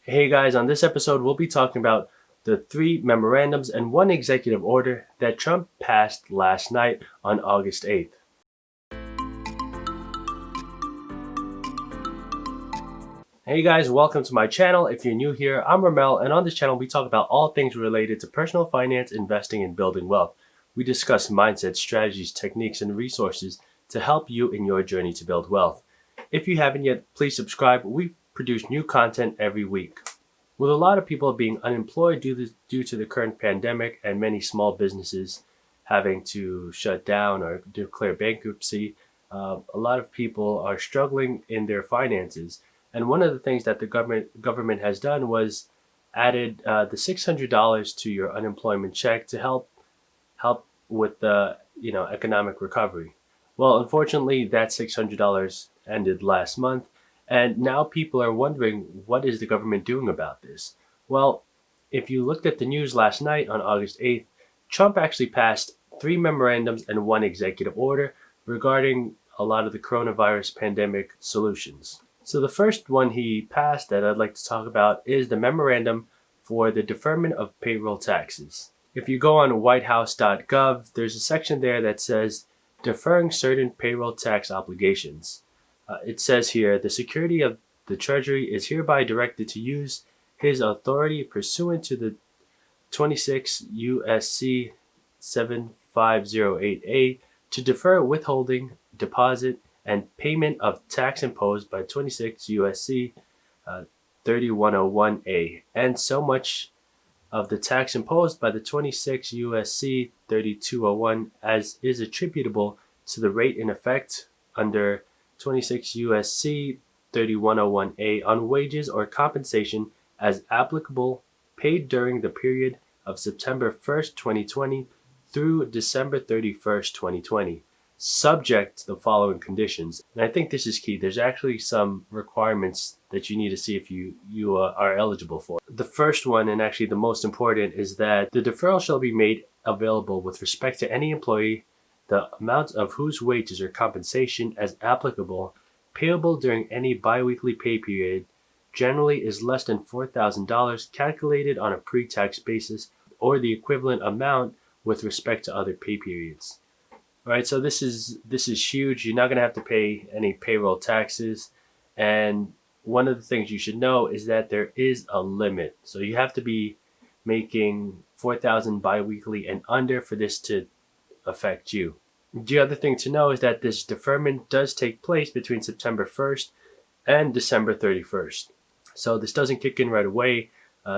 Hey guys, on this episode, we'll be talking about the three memorandums and one executive order that Trump passed last night on August 8th. Hey guys, welcome to my channel. If you're new here, I'm Romel, and on this channel, we talk about all things related to personal finance, investing, and building wealth. We discuss mindsets, strategies, techniques, and resources to help you in your journey to build wealth. If you haven't yet, please subscribe. We produce new content every week. With a lot of people being unemployed due to the current pandemic and many small businesses having to shut down or declare bankruptcy, a lot of people are struggling in their finances. And one of the things that the government has done was added the $600 to your unemployment check to help with the economic recovery. Well, unfortunately, that $600 ended last month, and now people are wondering, what is the government doing about this? Well, if you looked at the news last night on August 8th, Trump actually passed three memorandums and one executive order regarding a lot of the coronavirus pandemic solutions. So the first one he passed that I'd like to talk about is the memorandum for the deferment of payroll taxes. If you go on whitehouse.gov, there's a section there that says deferring certain payroll tax obligations. It says here, the Secretary of the Treasury is hereby directed to use his authority pursuant to the 26 U.S.C. 7508A to defer withholding, deposit, and payment of tax imposed by 26 U.S.C. 3101A, and so much of the tax imposed by the 26 U.S.C. 3201 as is attributable to the rate in effect under 26 U.S.C. 3101A on wages or compensation as applicable paid during the period of September 1st, 2020 through December 31st, 2020, subject to the following conditions. And I think this is key. There's actually some requirements that you need to see if you are eligible for. The first one, and actually the most important, is that the deferral shall be made available with respect to any employee the amount of whose wages or compensation as applicable payable during any biweekly pay period generally is less than $4,000 calculated on a pre-tax basis, or the equivalent amount with respect to other pay periods. All right, so this is huge. You're not going to have to pay any payroll taxes, and one of the things you should know is that there is a limit. So you have to be making $4,000 biweekly and under for this to affect you. The other thing to know is that this deferment does take place between September 1st and December 31st. So this doesn't kick in right away.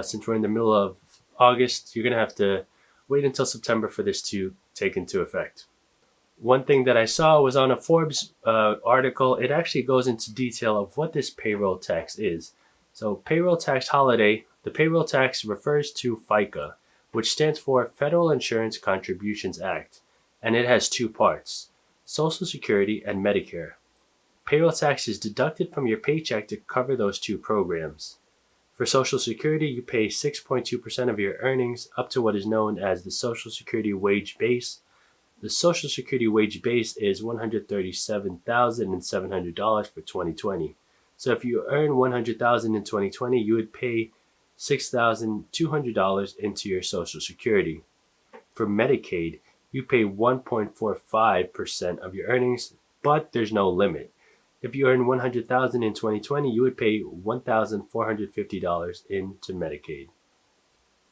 Since we're in the middle of August, you're going to have to wait until September for this to take into effect. One thing that I saw was on a Forbes article. It actually goes into detail of what this payroll tax is. So Payroll Tax Holiday, the payroll tax refers to FICA, which stands for Federal Insurance Contributions Act, and it has two parts, Social Security and Medicare. Payroll tax is deducted from your paycheck to cover those two programs. For Social Security, you pay 6.2% of your earnings up to what is known as the Social Security wage base. The Social Security wage base is $137,700 for 2020. So if you earn $100,000 in 2020, you would pay $6,200 into your Social Security. For Medicaid, you pay 1.45% of your earnings, but there's no limit. If you earn $100,000 in 2020, you would pay $1,450 into Medicaid.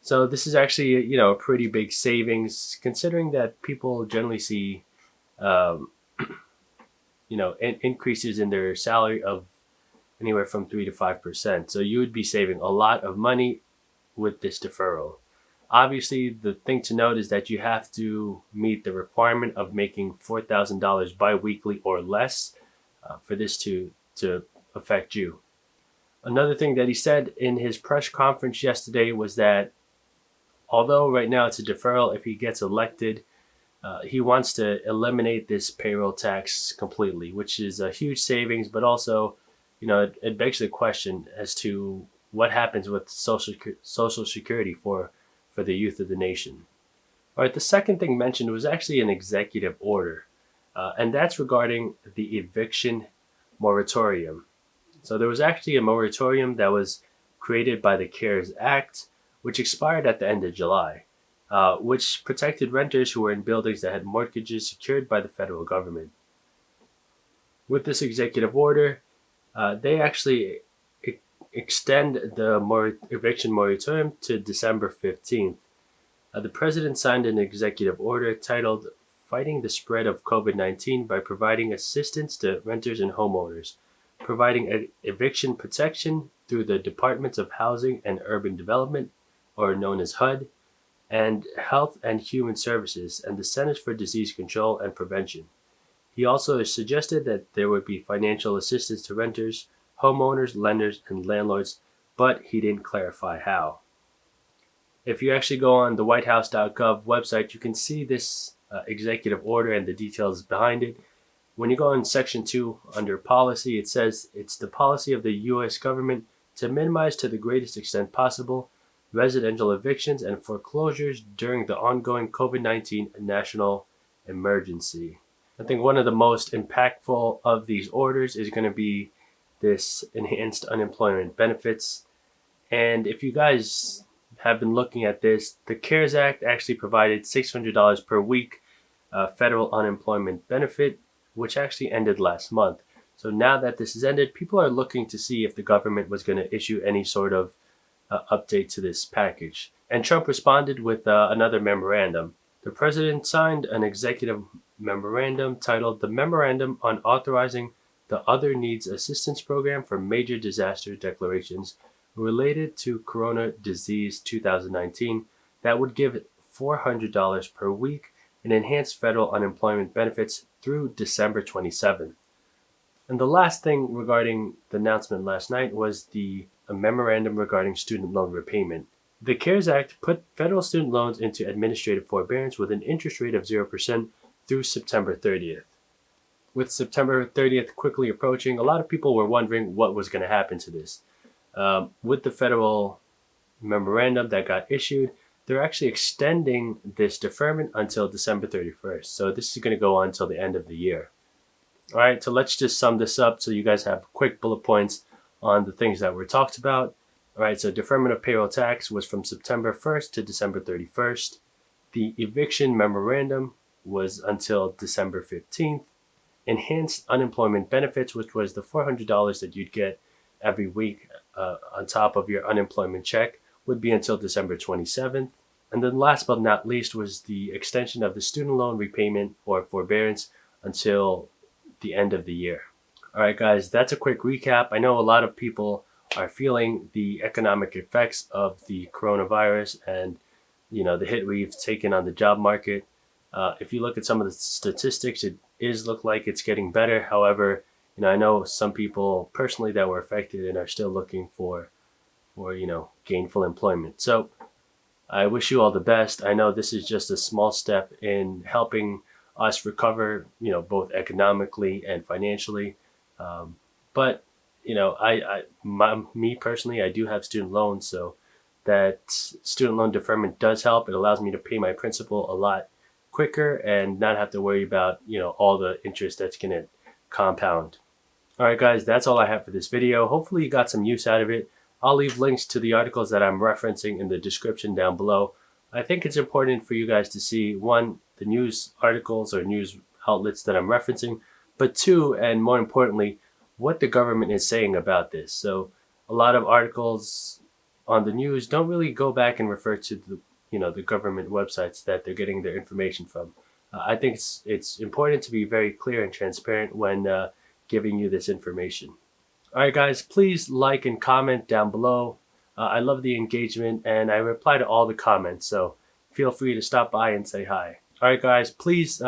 So this is actually, a pretty big savings, considering that people generally see, increases in their salary of anywhere from 3 to 5%. So you would be saving a lot of money with this deferral. Obviously, the thing to note is that you have to meet the requirement of making $4,000 biweekly or less for this to affect you. Another thing that he said in his press conference yesterday was that although right now it's a deferral, if he gets elected, he wants to eliminate this payroll tax completely, which is a huge savings, but also, it begs the question as to what happens with Social Security for the youth of the nation. All right, the second thing mentioned was actually an executive order, and that's regarding the Eviction Moratorium. So there was actually a moratorium that was created by the CARES Act, which expired at the end of July, which protected renters who were in buildings that had mortgages secured by the federal government. With this executive order, they actually extend the eviction moratorium to December 15th. The president signed an executive order titled Fighting the Spread of COVID-19 by providing assistance to renters and homeowners, providing eviction protection through the Departments of Housing and Urban Development, or known as HUD, and Health and Human Services and the Centers for Disease Control and Prevention. He also suggested that there would be financial assistance to renters, homeowners, lenders, and landlords, but he didn't clarify how. If you actually go on the whitehouse.gov website, you can see this executive order and the details behind it. When you go in section 2 under policy, it says it's the policy of the U.S. government to minimize to the greatest extent possible residential evictions and foreclosures during the ongoing COVID-19 national emergency. I think one of the most impactful of these orders is going to be this enhanced unemployment benefits. And if you guys have been looking at this, the CARES Act actually provided $600 per week federal unemployment benefit, which actually ended last month. So now that this has ended, people are looking to see if the government was going to issue any sort of update to this package. And Trump responded with another memorandum. The president signed an executive memorandum titled the Memorandum on Authorizing the Other Needs Assistance Program for Major Disaster Declarations related to Corona Disease 2019 that would give $400 per week and enhanced federal unemployment benefits through December 27th. And the last thing regarding the announcement last night was the memorandum regarding student loan repayment. The CARES Act put federal student loans into administrative forbearance with an interest rate of 0% through September 30th. With September 30th quickly approaching, a lot of people were wondering what was going to happen to this. With the federal memorandum that got issued, they're actually extending this deferment until December 31st. So this is going to go on until the end of the year. All right, so let's just sum this up so you guys have quick bullet points on the things that were talked about. All right, so deferment of payroll tax was from September 1st to December 31st. The eviction memorandum was until December 15th. Enhanced unemployment benefits, which was the $400 that you'd get every week on top of your unemployment check, would be until December 27th. And then last but not least was the extension of the student loan repayment or forbearance until the end of the year. All right, guys, that's a quick recap. I know a lot of people are feeling the economic effects of the coronavirus and, the hit we've taken on the job market. If you look at some of the statistics, it is look like it's getting better. However, I know some people personally that were affected and are still looking for gainful employment. So I wish you all the best. I know this is just a small step in helping us recover, both economically and financially. But me personally, I do have student loans, so that student loan deferment does help. It allows me to pay my principal a lot quicker and not have to worry about, all the interest that's going to compound. All right, guys, that's all I have for this video. Hopefully you got some use out of it. I'll leave links to the articles that I'm referencing in the description down below. I think it's important for you guys to see, one, the news articles or news outlets that I'm referencing, but two, and more importantly, what the government is saying about this. So a lot of articles on the news don't really go back and refer to the government websites that they're getting their information from. I think it's important to be very clear and transparent when giving you this information. All right, guys, please like and comment down below. I love the engagement and I reply to all the comments, so feel free to stop by and say hi. All right, guys, please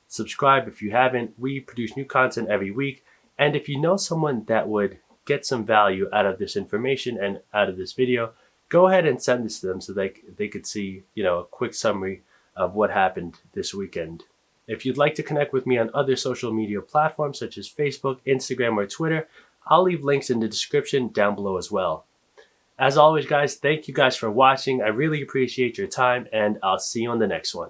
subscribe if you haven't. We produce new content every week. And if you know someone that would get some value out of this information and out of this video, go ahead and send this to them so they could see, a quick summary of what happened this weekend. If you'd like to connect with me on other social media platforms such as Facebook, Instagram, or Twitter, I'll leave links in the description down below as well. As always, guys, thank you guys for watching. I really appreciate your time, and I'll see you on the next one.